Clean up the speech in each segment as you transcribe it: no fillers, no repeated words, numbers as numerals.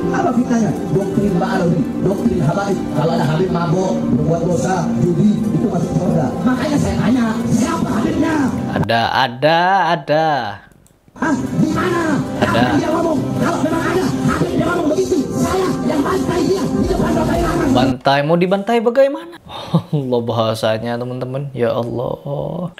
Apa fitnahnya? Doktrin Ba'alawi, doktrin Habaib. Kalau ada Habib mabuk, berbuat dosa, judi, itu masuk surga. Makanya saya tanya, siapa Habibnya? Ada. Hah? Di mana? Ada. Dia ngomong, kalau memang ada, Habib dia ngomong begitu. Saya yang bantai dia di depan Rokai Rama. Bantai, mau dibantai bagaimana? Allah bahasanya teman-teman. Ya Allah.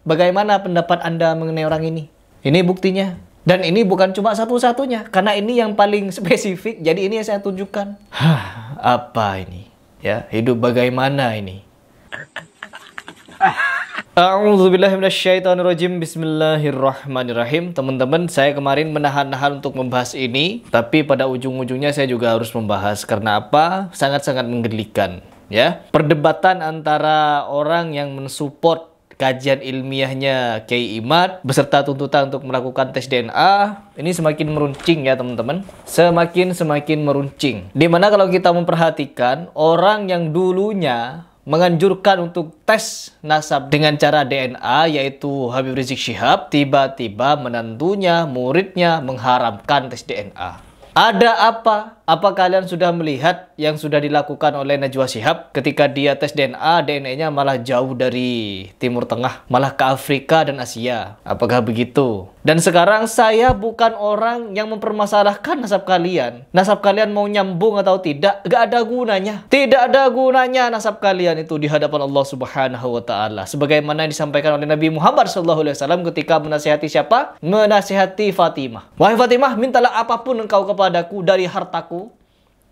Bagaimana pendapat Anda mengenai orang ini? Ini buktinya. Dan ini bukan cuma satu-satunya. Karena ini yang paling spesifik. Jadi ini yang saya tunjukkan. Apa ini? Ya, hidup bagaimana ini? A'udzubillahiminasyaitonirrajim. Bismillahirrahmanirrahim. Teman-teman, saya kemarin menahan-nahan untuk membahas ini. Tapi pada ujung-ujungnya saya juga harus membahas. Karena apa? Sangat-sangat menggelikan. Ya, perdebatan antara orang yang mensupport kajian ilmiahnya Kiai Imad beserta tuntutan untuk melakukan tes DNA ini semakin meruncing ya teman-teman, semakin meruncing. Dimana kalau kita memperhatikan orang yang dulunya menganjurkan untuk tes nasab dengan cara DNA yaitu Habib Rizik Syihab, tiba-tiba menantunya, muridnya mengharamkan tes DNA. Ada apa? Apa kalian sudah melihat yang sudah dilakukan oleh Najwa Shihab ketika dia tes DNA, DNA-nya malah jauh dari Timur Tengah, malah ke Afrika dan Asia. Apakah begitu? Dan sekarang saya bukan orang yang mempermasalahkan nasab kalian. Nasab kalian mau nyambung atau tidak, gak ada gunanya. Tidak ada gunanya nasab kalian itu di hadapan Allah Subhanahu wa Ta'ala. Sebagaimana disampaikan oleh Nabi Muhammad SAW ketika menasihati siapa? Menasihati Fatimah. Wahai Fatimah, mintalah apapun engkau kepadaku dari hartaku,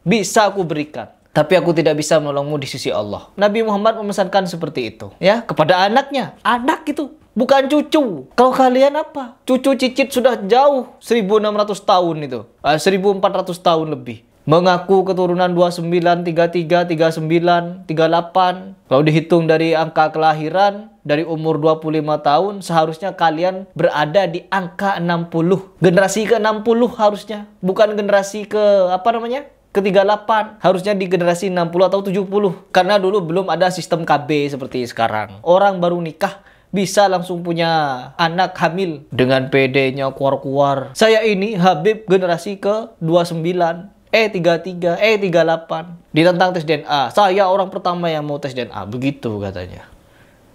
bisa aku berikan. Tapi aku tidak bisa menolongmu di sisi Allah. Nabi Muhammad memesankan seperti itu. Ya, kepada anaknya. Anak itu, bukan cucu. Kalau kalian apa? Cucu cicit sudah jauh 1600 tahun itu. 1400 tahun lebih. Mengaku keturunan 29, 33, 39, 38. Kalau dihitung dari angka kelahiran, dari umur 25 tahun, seharusnya kalian berada di angka 60. Generasi ke-60 harusnya. Bukan generasi ke, ke-38. Harusnya di generasi 60 atau 70. Karena dulu belum ada sistem KB seperti sekarang. Orang baru nikah bisa langsung punya anak hamil. Dengan PD-nya kuar-kuar. Saya ini Habib generasi ke-29. 33, 38. Ditentang tes DNA. Saya orang pertama yang mau tes DNA. Begitu katanya.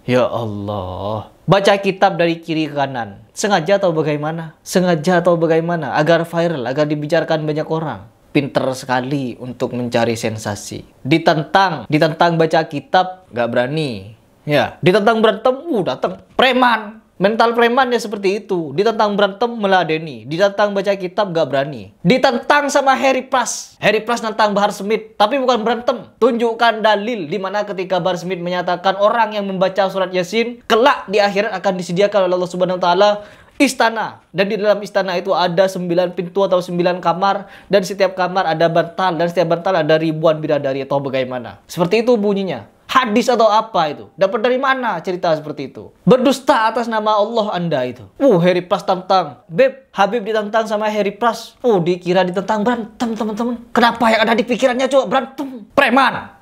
Ya Allah. Baca kitab dari kiri ke kanan. Sengaja atau bagaimana? Sengaja atau bagaimana? Agar viral, agar dibicarakan banyak orang. Pinter sekali untuk mencari sensasi. Ditentang baca kitab, gak berani. Ya, ditentang berantem, datang. Preman. Mental preman ya seperti itu. Ditentang berantem meladeni. Ditentang baca kitab gak berani. Ditentang sama Harry Pras. Harry Pras nantang Bahar Smith. Tapi bukan berantem. Tunjukkan dalil. Dimana ketika Bahar Smith menyatakan orang yang membaca surat Yasin kelak di akhirat akan disediakan oleh Allah Subhanahu wa Ta'ala istana. Dan di dalam istana itu ada 9 pintu atau 9 kamar. Dan setiap kamar ada bantal. Dan setiap bantal ada ribuan bidadari atau bagaimana. Seperti itu bunyinya. Hadis atau apa itu? Dapat dari mana cerita seperti itu? Berdusta atas nama Allah Anda itu. Harry Pras tantang. Beb, Habib ditantang sama Harry Pras. Dikira ditentang berantem teman-teman. Kenapa yang ada di pikirannya coba berantem? Preman.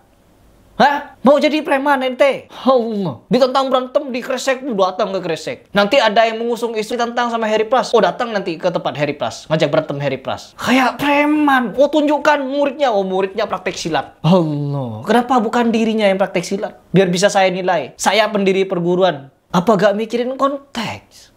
Hah? Mau jadi preman ente? Allah. Ditentang berantem di Kresek, datang ke Kresek. Nanti ada yang mengusung istri tentang sama Harry Pras. Datang nanti ke tempat Harry Pras. Ngajak berantem Harry Pras. Kayak preman. Tunjukkan muridnya. Muridnya praktek silat. Allah. Kenapa bukan dirinya yang praktek silat? Biar bisa saya nilai. Saya pendiri perguruan. Apa gak mikirin konteks?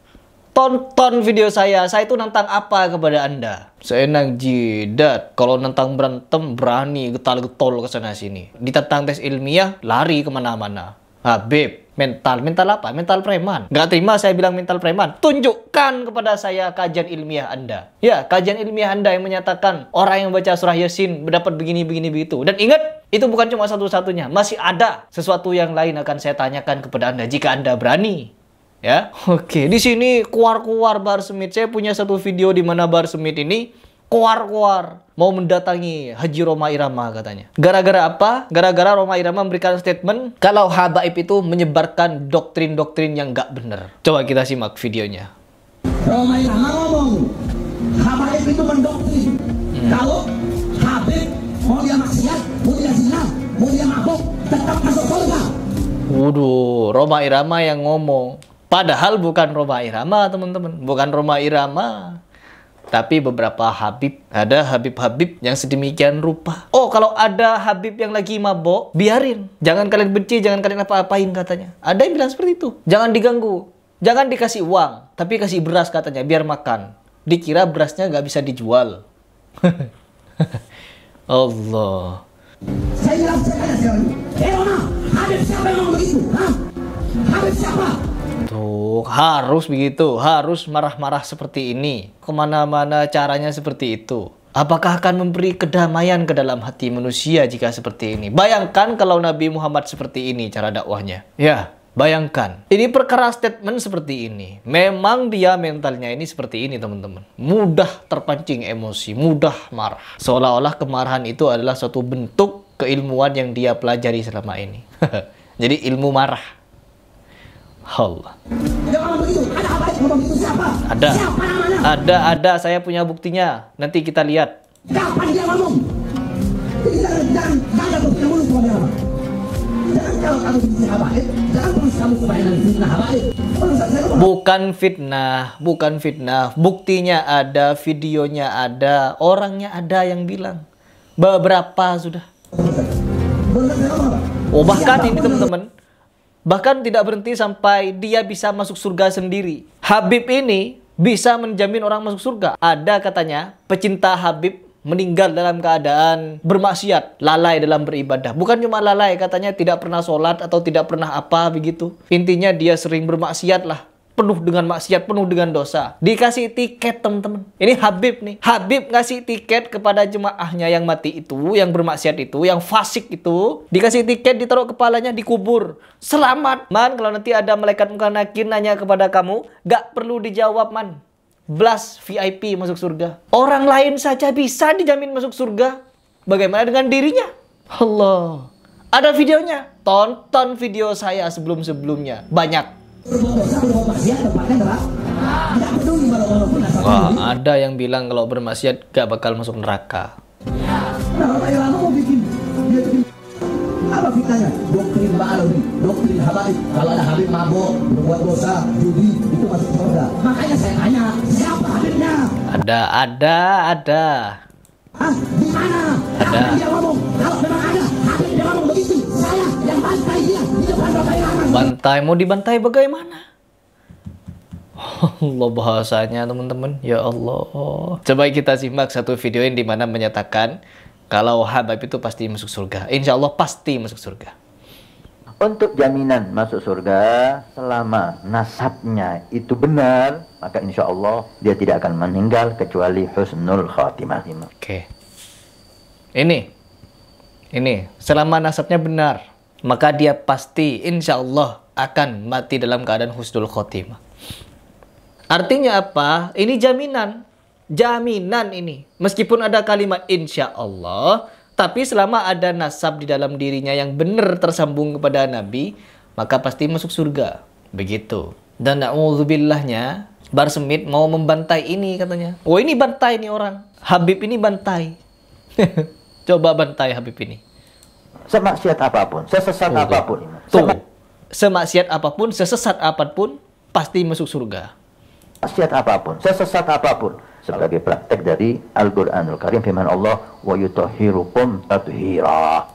Tonton video saya itu nantang apa kepada Anda? Saya nang jidat. Kalau nantang berantem, berani getal-getol ke sana sini. Ditentang tes ilmiah, lari kemana-mana. Habib, mental apa? Mental preman. Gak terima saya bilang mental preman. Tunjukkan kepada saya kajian ilmiah Anda. Ya, kajian ilmiah Anda yang menyatakan orang yang baca surah Yasin mendapat begini begitu. Dan ingat, itu bukan cuma satu-satunya. Masih ada sesuatu yang lain akan saya tanyakan kepada Anda jika Anda berani. Ya, oke. Di sini kuar-kuar Bahar Smith. Saya punya satu video di mana Bahar Smith ini kuar-kuar mau mendatangi Haji Roma Irama katanya. Gara-gara apa? Gara-gara Roma Irama memberikan statement kalau habaib itu menyebarkan doktrin-doktrin yang nggak benar. Coba kita simak videonya. Roma Irama ngomong, habaib itu mendoktrin. Kalau Habib mau dia maksiat, mau dia zina, mau dia mabuk, tetap masuk surga. Waduh, Roma Irama yang ngomong. Padahal bukan Roma Irama, teman-teman. Bukan Roma Irama. Tapi beberapa Habib, ada Habib-Habib yang sedemikian rupa. Oh, kalau ada Habib yang lagi mabok, biarin. Jangan kalian benci, jangan kalian apa-apain katanya. Ada yang bilang seperti itu. Jangan diganggu. Jangan dikasih uang, tapi kasih beras katanya, biar makan. Dikira berasnya nggak bisa dijual. Allah. Saya bilang sekarang. Habib siapa yang begitu? Habib siapa? Tuh, harus begitu, harus marah-marah seperti ini. Kemana-mana caranya seperti itu. Apakah akan memberi kedamaian ke dalam hati manusia jika seperti ini? Bayangkan kalau Nabi Muhammad seperti ini cara dakwahnya. Ya, bayangkan. Ini perkara statement seperti ini. Memang dia mentalnya ini seperti ini, teman-teman. Mudah terpancing emosi, mudah marah. Seolah-olah kemarahan itu adalah suatu bentuk keilmuan yang dia pelajari selama ini. Jadi ilmu marah. Allah. Ada, saya punya buktinya. Nanti kita lihat. Kapan dia ngomong? Jangan bukti mulut kepada orang. Jangan kalau kamu bicara habaib, jangan terus kamu kebanyakan fitnah habaib. Bukan fitnah. Buktinya ada, videonya ada, orangnya ada yang bilang. Beberapa sudah. Oh, bahkan ini teman-teman. Bahkan tidak berhenti sampai dia bisa masuk surga sendiri. Habib ini bisa menjamin orang masuk surga. Ada katanya pecinta Habib meninggal dalam keadaan bermaksiat, lalai dalam beribadah. Bukan cuma lalai, katanya tidak pernah sholat atau tidak pernah apa begitu. Intinya dia sering bermaksiat lah. Penuh dengan maksiat, penuh dengan dosa. Dikasih tiket, teman-teman. Ini Habib nih. Habib ngasih tiket kepada jemaahnya yang mati itu, yang bermaksiat itu, yang fasik itu. Dikasih tiket, ditaruh kepalanya, dikubur. Selamat. Man, kalau nanti ada malaikat muka nakir nanya kepada kamu, gak perlu dijawab, man. Blast VIP masuk surga. Orang lain saja bisa dijamin masuk surga. Bagaimana dengan dirinya? Allah. Ada videonya. Tonton video saya sebelum-sebelumnya. Banyak. Wah, ada yang bilang kalau bermaksiat gak bakal masuk neraka. Apa fitnahnya? Doktrin Ba'alawi, doktrin Habaib. Kalau ada Habib mabuk, berbuat dosa, judi, itu masuk surga. Makanya saya tanya, siapa Habibnya? Ada. Hah? Di mana? Ada. Dia ngomong, kalau memang ada, Habib dia ngomong begitu. Saya yang bantai dia di depan bantai orang. Bantai, mau dibantai bagaimana? Allah bahasanya, teman-teman. Ya Allah. Coba kita simak satu video yang dimana menyatakan kalau Habib itu pasti masuk surga. Insya Allah pasti masuk surga. Untuk jaminan masuk surga, selama nasabnya itu benar, maka insya Allah dia tidak akan meninggal kecuali husnul khatimah. Oke. Ini. Selama nasabnya benar, maka dia pasti insya Allah akan mati dalam keadaan husnul khatimah. Artinya apa? Ini jaminan. Jaminan ini. Meskipun ada kalimat insya Allah, tapi selama ada nasab di dalam dirinya yang benar tersambung kepada Nabi, maka pasti masuk surga. Begitu. Dan na'udzubillahnya, Bar Smith mau membantai ini katanya. Oh, ini bantai nih orang. Habib ini bantai. Coba bantai Habib ini. Semaksiat apapun, sesesat apapun. Tuh. Semaksiat apapun, sesesat apapun, pasti masuk surga. Semaksiat apapun, sesesat apapun. Sebagai praktek dari Al-Quranul Karim, firman Allah, wa yutahhirukum tathira.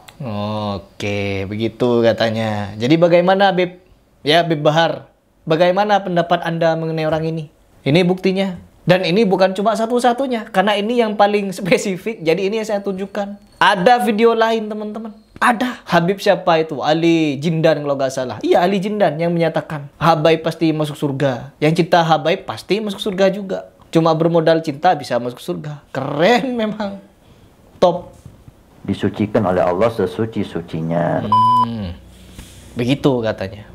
Oke, begitu katanya. Jadi bagaimana Habib? Ya, Habib Bahar. Bagaimana pendapat Anda mengenai orang ini? Ini buktinya. Dan ini bukan cuma satu-satunya. Karena ini yang paling spesifik. Jadi ini yang saya tunjukkan. Ada video lain, teman-teman. Ada. Habib siapa itu? Ali Jindan kalau nggak salah. Iya, Ali Jindan yang menyatakan Habaib pasti masuk surga. Yang cinta Habaib pasti masuk surga juga. Cuma bermodal cinta bisa masuk surga. Keren memang. Top. Disucikan oleh Allah sesuci-sucinya. Begitu katanya.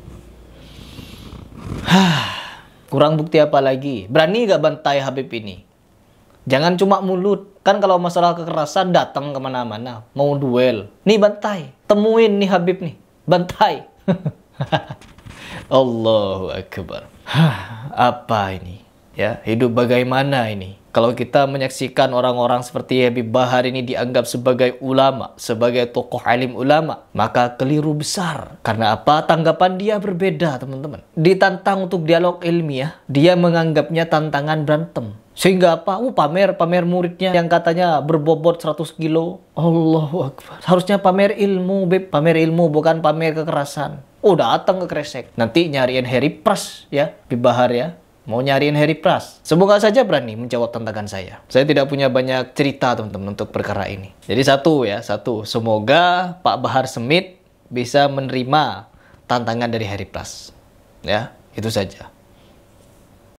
Kurang bukti apa lagi? Berani gak bantai Habib ini? Jangan cuma mulut. Kan kalau masalah kekerasan datang kemana-mana. Mau duel. Nih bantai. Temuin nih Habib nih. Bantai. Allahu Akbar. Apa ini? Ya, hidup bagaimana ini? Kalau kita menyaksikan orang-orang seperti Habib Bahar ini dianggap sebagai ulama, sebagai tokoh alim ulama, maka keliru besar. Karena apa? Tanggapan dia berbeda, teman-teman. Ditantang untuk dialog ilmiah, dia menganggapnya tantangan berantem. Sehingga apa? Pamer muridnya yang katanya berbobot 100 kilo. Allahu Akbar. Harusnya pamer ilmu, Beb. Pamer ilmu, bukan pamer kekerasan. Oh, datang ke Kresek. Nanti nyariin Harry Pras ya, di Bahar ya. Mau nyariin Harry Pras. Semoga saja berani menjawab tantangan saya. Saya tidak punya banyak cerita, teman-teman, untuk perkara ini. Jadi satu. Semoga Pak Bahar Smith bisa menerima tantangan dari Harry Pras. Ya, itu saja.